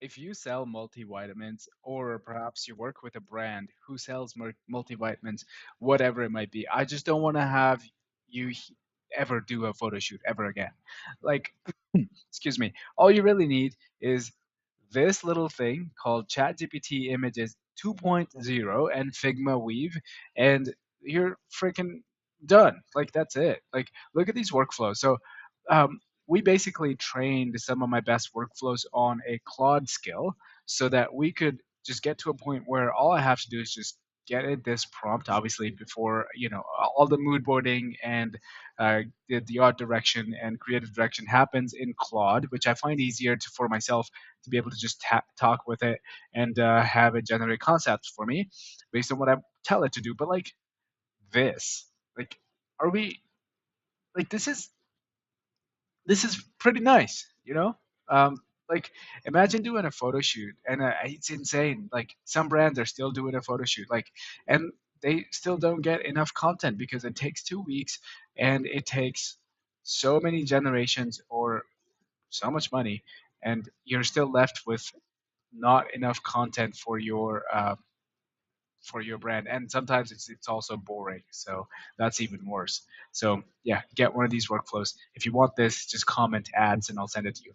If you sell multivitamins, or perhaps you work with a brand who sells multivitamins, whatever it might be, I just don't want to have you ever do a photo shoot ever again. Like, excuse me, all you really need is this little thing called ChatGPT Images 2.0 and Figma Weave, and you're freaking done. Like, that's it. Like, look at these workflows. So, we basically trained some of my best workflows on a Claude skill so that we could just get to a point where all I have to do is just get it this prompt, obviously, before, all the mood boarding and the art direction and creative direction happens in Claude, which I find easier for myself to be able to just talk with it and have it generate concepts for me based on what I tell it to do. But like this, like, are we like this is pretty nice, you know? Like, imagine doing a photo shoot, and it's insane. Like, some brands are still doing a photo shoot, like, and they still don't get enough content because it takes 2 weeks and it takes so many generations or so much money, and you're still left with not enough content for your brand, and sometimes it's also boring, so that's even worse. So yeah, get one of these workflows. If you want this, just comment ads and I'll send it to you.